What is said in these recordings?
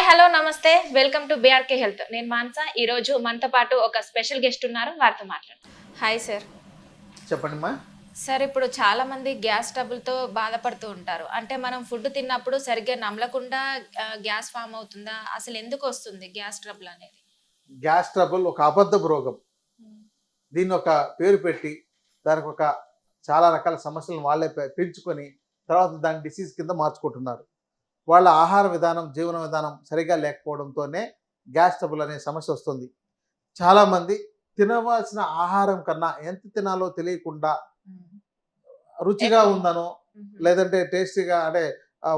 Hello నమస్తే welcome to BRK health. నేను మాన్సా. ఈ రోజు మనతో పాటు ఒక స్పెషల్ గెస్ట్ ఉన్నారు, వారితో మాట్లాడతాం. Hi sir. చెప్పండి మా. సార్, ఇప్పుడు చాలా మంది గ్యాస్ ట్రబుల్తో బాధపడుతూ ఉంటారు. అంటే మనం ఫుడ్ తిన్నప్పుడు సరిగ్గా నమలకుండా గ్యాస్ ఫామ్ అవుతుందా, అసలు ఎందుకు వస్తుంది గ్యాస్ ట్రబుల్ అనేది? గ్యాస్ ట్రబుల్ ఒక అబద్ధపు రోగం. దీన్ని ఒక పేరు పెట్టి దానికి ఒక చాలా రకాల సమస్యలను వాళ్ళే పెంచుకొని తర్వాత దాన్ని డిసీజ్ కింద మార్చుకుంటున్నారు. వాళ్ళ ఆహార విధానం, జీవన విధానం సరిగా లేకపోవడంతోనే గ్యాస్ ట్రబుల్ అనే సమస్య వస్తుంది. చాలామంది తినవలసిన ఆహారం కన్నా ఎంత తినాలో తెలియకుండా రుచిగా ఉందనో, లేదంటే టేస్టీగా అంటే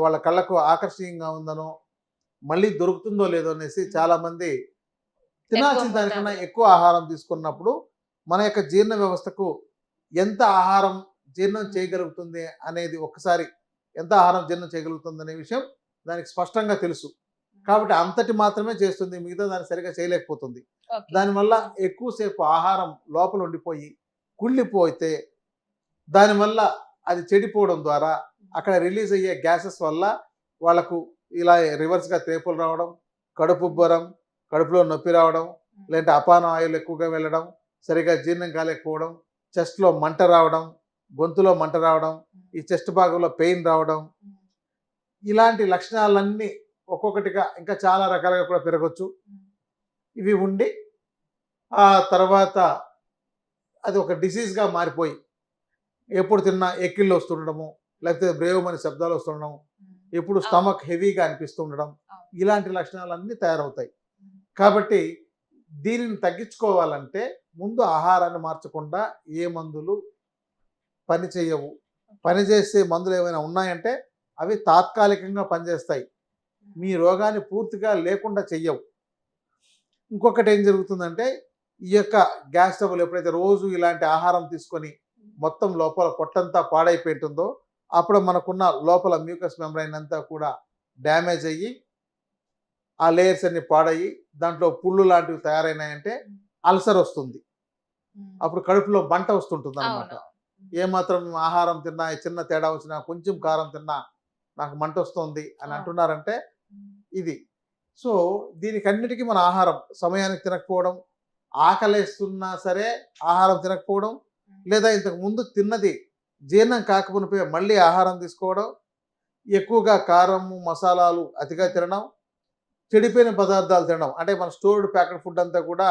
వాళ్ళ కళ్ళకు ఆకర్షణీయంగా ఉందనో, మళ్ళీ దొరుకుతుందో లేదో అనేసి చాలామంది తినాల్సిన దానికన్నా ఎక్కువ ఆహారం తీసుకున్నప్పుడు మన యొక్క జీర్ణ వ్యవస్థకు ఎంత ఆహారం జీర్ణం చేయగలుగుతుంది అనేది ఒక్కసారి ఎంత ఆహారం జీర్ణం చేయగలుగుతుంది అనే విషయం దానికి స్పష్టంగా తెలుసు. కాబట్టి అంతటి మాత్రమే చేస్తుంది, మిగతా దాన్ని సరిగా చేయలేకపోతుంది. దానివల్ల ఎక్కువసేపు ఆహారం లోపల ఉండిపోయి కుళ్ళిపోతే దానివల్ల అది చెడిపోవడం ద్వారా అక్కడ రిలీజ్ అయ్యే గ్యాసెస్ వల్ల వాళ్ళకు ఇలా రివర్స్గా తేపులు రావడం, కడుపు ఉబ్బరం, కడుపులో నొప్పి రావడం, లేదంటే అపాన ఆయిల్ ఎక్కువగా వెళ్ళడం, సరిగా జీర్ణం కాలేకపోవడం, చెస్ట్లో మంట రావడం, గొంతులో మంట రావడం, ఈ చెస్ట్ భాగంలో పెయిన్ రావడం, ఇలాంటి లక్షణాలన్నీ ఒక్కొక్కటిగా ఇంకా చాలా రకాలుగా కూడా పెరగచ్చు. ఇవి ఉండి ఆ తర్వాత అది ఒక డిసీజ్గా మారిపోయి ఎప్పుడు తిన్నా ఎక్కిళ్ళు వస్తుండడము, లేకపోతే బ్రేవమని శబ్దాలు వస్తుండడం, ఎప్పుడు స్టమక్ హెవీగా అనిపిస్తుండడం, ఇలాంటి లక్షణాలన్నీ తయారవుతాయి. కాబట్టి దీనిని తగ్గించుకోవాలంటే ముందు ఆహారాన్ని మార్చకుండా ఏ మందులు పని చేయవు. పనిచేసే మందులు ఏమైనా ఉన్నాయంటే అవి తాత్కాలికంగా పనిచేస్తాయి, మీ రోగాన్ని పూర్తిగా లేకుండా చెయ్యవు. ఇంకొకటి ఏం జరుగుతుందంటే ఈ యొక్క గ్యాస్ ట్రబుల్ ఎప్పుడైతే రోజు ఇలాంటి ఆహారం తీసుకొని మొత్తం లోపల పొట్టంతా పాడైపోయింటుందో అప్పుడు మనకున్న లోపల మ్యూకస్ మెంబ్రైన్ అంతా కూడా డ్యామేజ్ అయ్యి ఆ లేయర్స్ అన్ని పాడయ్యి దాంట్లో పుళ్ళు లాంటివి తయారైనాయంటే అల్సర్ వస్తుంది. అప్పుడు కడుపులో మంట వస్తుంటుంది అనమాట. ఏమాత్రం ఆహారం తిన్నా, చిన్న తేడా వచ్చినా, కొంచెం కారం తిన్నా నాకు మంట వస్తుంది అని అంటున్నారంటే ఇది. సో దీనికన్నిటికీ మన ఆహారం సమయానికి తినకపోవడం, ఆకలేస్తున్నా సరే ఆహారం తినకపోవడం, లేదా ఇంతకు ముందు తిన్నది జీర్ణం కాకపోయిపోయి మళ్ళీ ఆహారం తీసుకోవడం, ఎక్కువగా కారము మసాలాలు అతిగా తినడం, చెడిపోయిన పదార్థాలు తినడం. అంటే మన స్టోర్డ్ ప్యాకెట్ ఫుడ్ అంతా కూడా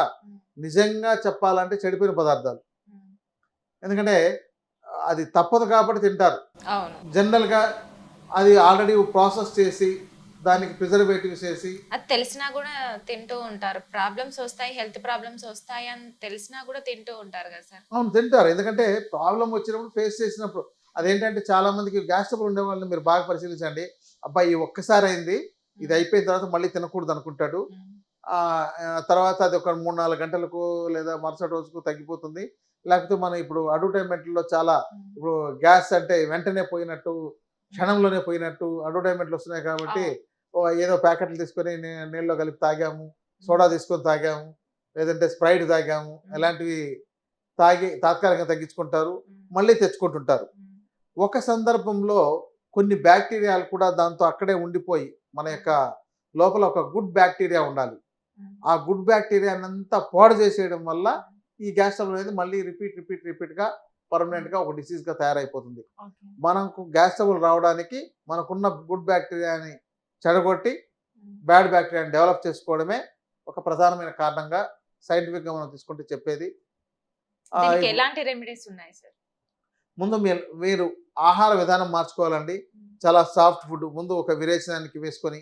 నిజంగా చెప్పాలంటే చెడిపోయిన పదార్థాలు. ఎందుకంటే అది తప్పదు కాబట్టి తింటారు. జనరల్గా అది ఆల్రెడీ ప్రాసెస్ చేసి దానికి ప్రిజర్వేటివ్స్ వేసి అది తెలిసినా కూడా తింటూ ఉంటారు. ప్రాబ్లమ్స్ వస్తాయి, హెల్త్ ప్రాబ్లమ్స్ వస్తాయి అని తెలిసినా కూడా తింటూ ఉంటారు కదా సార్. అవును, తింటారు. ఎందుకంటే ప్రాబ్లం వచ్చినప్పుడు ఫేస్ చేసినప్పుడు అదేంటంటే చాలా మందికి గ్యాస్ ట్రబుల్ ఉండే వాళ్ళని మీరు బాగా పరిశీలించండి. అబ్బాయి ఒక్కసారి అయింది, ఇది అయిపోయిన తర్వాత మళ్ళీ తినకూడదు అనుకుంటాడు. తర్వాత అది ఒక 3-4 గంటలకు లేదా మరుసటి రోజుకు తగ్గిపోతుంది. లేకపోతే మనం ఇప్పుడు అడ్వర్టైజ్మెంట్లో చాలా ఇప్పుడు గ్యాస్ అంటే వెంటనే పోయినట్టు, క్షణంలోనే పోయినట్టు అడ్వర్టైజ్మెంట్లు వస్తున్నాయి. కాబట్టి ఏదో ప్యాకెట్లు తీసుకొని నీళ్ళలో కలిపి తాగాము, సోడా తీసుకొని తాగాము, లేదంటే స్ప్రైట్ తాగాము, ఇలాంటివి తాగి తాత్కాలికంగా తగ్గించుకుంటారు, మళ్ళీ తెచ్చుకుంటుంటారు. ఒక సందర్భంలో కొన్ని బ్యాక్టీరియాలు కూడా దాంతో అక్కడే ఉండిపోయి మన యొక్క లోపల ఒక గుడ్ బ్యాక్టీరియా ఉండాలి. ఆ గుడ్ బ్యాక్టీరియానంతా పాడు చేసేయడం వల్ల ఈ గ్యాస్ ట్రబుల్ అనేది మళ్ళీ రిపీట్గా పర్మనెంట్గా ఒక డిసీజ్గా తయారైపోతుంది. మనకు గ్యాస్ ట్రబుల్ రావడానికి మనకున్న గుడ్ బ్యాక్టీరియాని చెడగొట్టి బ్యాడ్ బ్యాక్టీరియాని డెవలప్ చేసుకోవడమే ఒక ప్రధానమైన కారణంగా సైంటిఫిక్గా మనం తీసుకుంటే చెప్పేది. ఎలాంటి రెమెడీస్ ఉన్నాయి సార్? ముందు మీరు ఆహార విధానం మార్చుకోవాలండి. చాలా సాఫ్ట్ ఫుడ్ ముందు ఒక విరేచనానికి వేసుకొని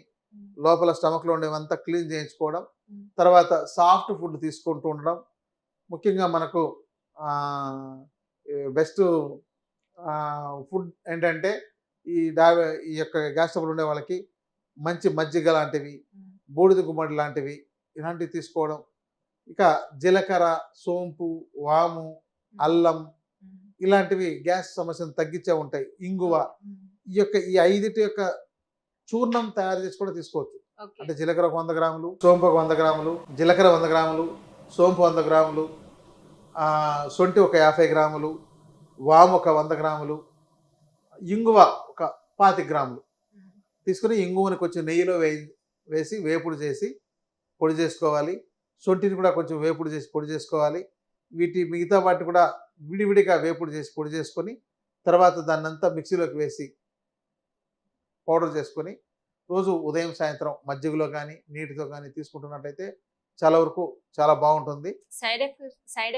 లోపల స్టమక్లో ఉండేవంతా క్లీన్ చేయించుకోవడం, తర్వాత సాఫ్ట్ ఫుడ్ తీసుకుంటూ ఉండడం. ముఖ్యంగా మనకు బెస్ట్ ఫుడ్ ఏంటంటే ఈ యొక్క గ్యాస్ ట్రబుల్ ఉండే వాళ్ళకి మంచి మజ్జిగ లాంటివి, బూడిద గుమ్మడి లాంటివి ఇలాంటివి తీసుకోవడం. ఇక జీలకర్ర, సోంపు, వాము, అల్లం ఇలాంటివి గ్యాస్ సమస్యను తగ్గించే ఉంటాయి. ఇంగువ, ఈ 5 యొక్క చూర్ణం తయారు చేసి కూడా తీసుకోవచ్చు. అంటే జీలకర్ర 100 గ్రాములు, సోంపు 100 గ్రాములు, జీలకర్ర 100 గ్రాములు, సోంపు 100 గ్రాములు, సొంటి ఒక 50 గ్రాములు, వాము ఒక 100 గ్రాములు, ఇంగువ ఒక 25 గ్రాములు తీసుకుని ఇంగువని కొంచెం నెయ్యిలో వేసి వేపుడు చేసి పొడి చేసుకోవాలి. శొంఠిని కూడా కొంచెం వేపుడు చేసి పొడి చేసుకోవాలి. మిగతా వాటిని కూడా విడివిడిగా వేపుడు చేసి పొడి చేసుకొని తర్వాత దాన్నంతా మిక్సీలోకి వేసి పౌడర్ చేసుకొని రోజు ఉదయం సాయంత్రం మజ్జిగలో కానీ నీటితో కానీ తీసుకుంటున్నట్టయితే చాలా వరకు చాలా బాగుంటుంది. సైడ్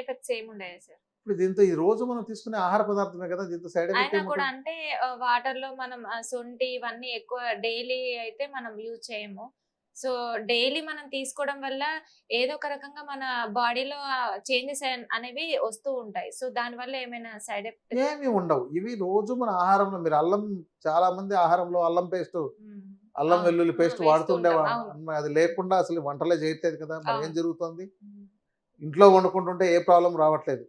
ఎఫెక్ట్స్ ఏముండయా సార్? ఇప్పుడు దీంతో ఈ రోజు మనం తీసుకునే ఆహార పదార్థమే కదా, దీంతో సైడ్ ఎఫెక్ట్ అయినా కూడా ఏముంటుంది? అంటే వాటర్ లో మనం శొంఠి ఇవన్నీ ఎక్కువ డైలీ అయితే మనం యూజ్ చేయము. సో డైలీ మనం తీసుకోవడం వల్ల ఏదో ఒక రకంగా మన బాడీలో చేంజెస్ అనేవి వస్తూ ఉంటాయి. సో దాని వల్ల ఏమైనా సైడ్ ఎఫెక్ట్? ఏమీ ఉండవు. ఇవి రోజు మన ఆహారంలో మీరు అల్లం, చాలా మంది ఆహారంలో అల్లం పేస్ట్, అల్లం వెల్లుల్లి పేస్ట్ వేస్తూ వాడుతుండేవాడు. ఉంటాం. అవును. అది లేకుండా అసలు వంటలే చేయట్లేదు కదా, మరి ఏం అవును. జరుగుతుంది? ఇంట్లో వండుకుంటుంటే ఏ ప్రాబ్లం రావట్లేదు.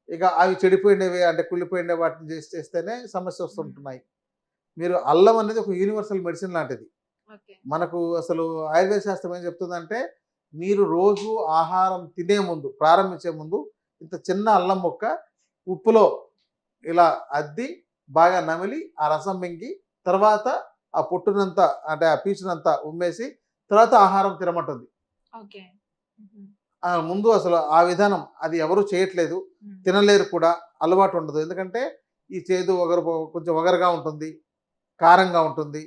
ఇక అవి చెడిపోయినవి అంటే కుళ్ళిపోయిన వాటిని చేస్తేనే సమస్య వస్తుంటున్నాయి. మీరు అల్లం అనేది ఒక యూనివర్సల్ మెడిసిన్ లాంటిది. ఓకే. మనకు అసలు ఆయుర్వేద శాస్త్రం ఏం చెప్తుందంటే, మీరు రోజు ఆహారం తినే ముందు, ప్రారంభించే ముందు ఇంత చిన్న అల్లం ముక్క ఉప్పులో ఇలా అద్ది బాగా నమిలి ఆ రసం మింగి తర్వాత ఆ పొట్టునంతా అంటే ఆ పీచునంతా ఉమ్మేసి తర్వాత ఆహారం తినమంటుంది. ఓకే. ముందు అసలు ఆ విధానం అది ఎవరు చేయట్లేదు, తినలేరు కూడా, అలవాటు ఉండదు. ఎందుకంటే ఈ చేదు కొంచెం వగరుగా ఉంటుంది, కారంగా ఉంటుంది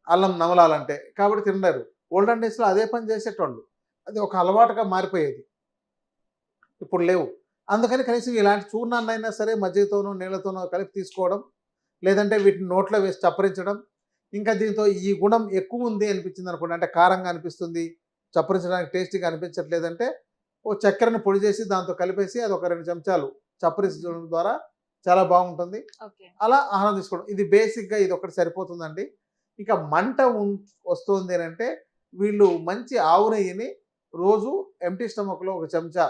అల్లం నమలాలంటే, కాబట్టి తినలేరు. ఓల్డెన్ డేస్లో అదే పని చేసేటోళ్ళు, అది ఒక అలవాటుగా మారిపోయేది. ఇప్పుడు లేవు. అందుకని కనీసం ఇలాంటి చూర్ణాన్నైనా సరే మజ్జిగతోనో నీళ్ళతోనో కలిపి తీసుకోవడం, లేదంటే వీటిని నోట్లో వేసి చప్పరించడం. ఇంకా దీంతో ఈ గుణం ఎక్కువ ఉంది అనిపించింది అనుకోండి, అంటే కారంగా అనిపిస్తుంది, చప్పరించడానికి టేస్టీగా అనిపించట్లేదంటే ఓ చక్కెరను పొడి చేసి దాంతో కలిపేసి అది ఒక 2 చెంచాలు చప్పరించడం ద్వారా చాలా బాగుంటుంది. ఓకే. అలా ఆహారం తీసుకోవడం, ఇది బేసిక్గా ఇది ఒకటి సరిపోతుందండి. ఇక మంట వస్తుంది అని అంటే వీళ్ళు మంచి ఆవు నెయ్యిని రోజు ఎంటీ స్టమక్లో 1 చెంచా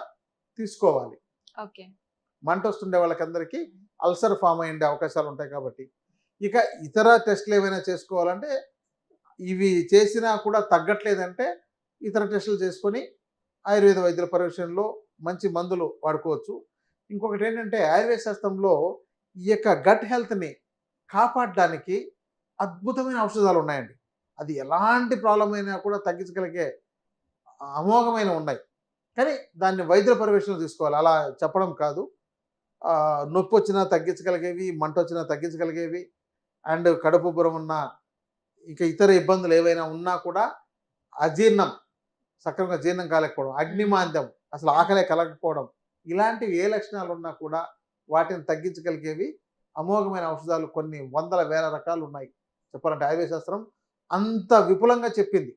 తీసుకోవాలి. ఓకే. మంట వస్తుండే వాళ్ళకందరికీ అల్సర్ ఫామ్ అయ్యే అవకాశాలు ఉంటాయి కాబట్టి. ఇక ఇతర టెస్టులు ఏమైనా చేసుకోవాలంటే, ఇవి చేసినా కూడా తగ్గట్లేదంటే ఇతర టెస్టులు చేసుకొని ఆయుర్వేద వైద్యుల పర్యవేక్షణలో మంచి మందులు వాడుకోవచ్చు. ఇంకొకటి ఏంటంటే ఆయుర్వేద శాస్త్రంలో ఈ యొక్క గట్ హెల్త్ని కాపాడడానికి అద్భుతమైన ఔషధాలు ఉన్నాయండి. అది ఎలాంటి ప్రాబ్లం అయినా కూడా తగ్గించగలిగే అమోఘమైన ఉన్నాయి. కానీ దాన్ని వైద్యుల పర్యవేక్షణలో తీసుకోవాలి, అలా చెప్పడం కాదు. నొప్పి వచ్చినా తగ్గించగలిగేవి, మంట వచ్చినా తగ్గించగలిగేవి, అండ్ కడుపు ఉబ్బరం ఉన్న ఇక ఇతర ఇబ్బందులు ఏవైనా ఉన్నా కూడా అజీర్ణం, సక్రమంగా జీర్ణం కాలేకపోవడం, అగ్నిమాంద్యం, అసలు ఆకలే కలగకపోవడం, ఇలాంటివి ఏ లక్షణాలు ఉన్నా కూడా వాటిని తగ్గించగలిగేవి అమోఘమైన ఔషధాలు కొన్ని వందల వేల రకాలు ఉన్నాయి. చెప్పాలంటే ఆయుర్వేద శాస్త్రం అంత విపులంగా చెప్పింది.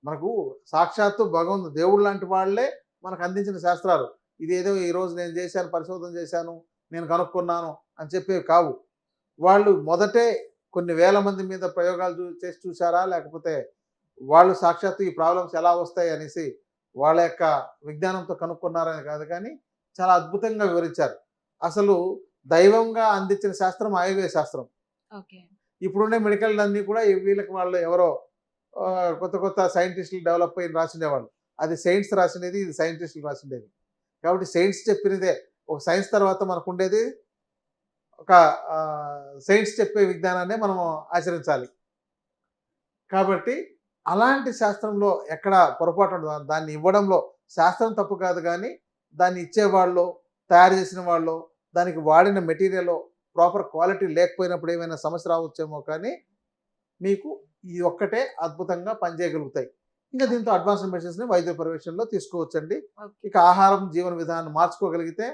మనకు సాక్షాత్తు భగవంతుడు దేవుడు లాంటి వాళ్ళే మనకు అందించిన శాస్త్రాలు. ఇదేదో ఈరోజు నేను చేశాను, పరిశోధన చేశాను, నేను కనుక్కున్నాను అని చెప్పేవి కావు. వాళ్ళు మొదటే కొన్ని వేల మంది మీద ప్రయోగాలు చేసి చూసారా, లేకపోతే వాళ్ళు సాక్షాత్తు ఈ ప్రాబ్లమ్స్ ఎలా వస్తాయి అనేసి వాళ్ళ యొక్క విజ్ఞానంతో కనుక్కున్నారని కాదు, కానీ చాలా అద్భుతంగా వివరించారు. అసలు దైవంగా అందించిన శాస్త్రం ఆయుర్వేద శాస్త్రం. ఓకే. ఇప్పుడుండే మెడికల్ అన్నీ కూడా వీళ్ళకి వాళ్ళు ఎవరో కొత్త కొత్త సైంటిస్టులు డెవలప్ అయ్యి రాసిండేవాళ్ళు. అది సైన్స్ రాసినది, ఇది సైంటిస్టులు రాసిండేది. కాబట్టి సైన్స్ చెప్పినదే, ఒక సైన్స్ తర్వాత మనకు ఉండేది ఒక సైన్స్ చెప్పే విజ్ఞానాన్ని మనం ఆచరించాలి. కాబట్టి అలాంటి శాస్త్రంలో ఎక్కడ పొరపాటు ఉండదు. దాన్ని ఇవ్వడంలో శాస్త్రం తప్పు కాదు, కానీ దాన్ని ఇచ్చేవాళ్ళు, తయారు చేసిన వాళ్ళు, దానికి వాడిన మెటీరియల్ ప్రాపర్ క్వాలిటీ లేకపోయినప్పుడు ఏమైనా సమస్య రావచ్చేమో, కానీ మీకు ఈ ఒక్కటే అద్భుతంగా పనిచేయగలుగుతాయి. ఇంకా దీంతో అడ్వాన్స్డ్ మెడిసిన్స్ని వైద్య పర్యవేక్షణలో తీసుకోవచ్చండి. ఇక ఆహారం, జీవన విధానాన్ని మార్చుకోగలిగితే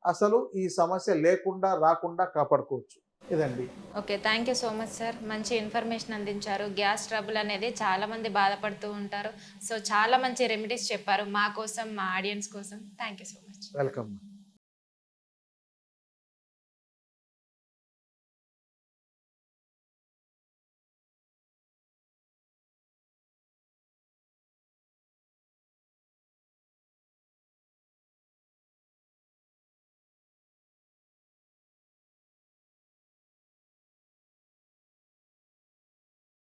అసలు ఈ సమస్య లేకుండా రాకుండా కాపాడుకోవచ్చు. ఇదండి. Okay. Thank you so much sir. మంచి ఇన్ఫర్మేషన్ అందించారు. గ్యాస్ ట్రబుల్ అనేది చాలామంది బాధపడుతూ ఉంటారు. సో చాలా మంచి రెమెడీస్ చెప్పారు మా కోసం, మా ఆడియన్స్ కోసం. Thank you so much. Welcome.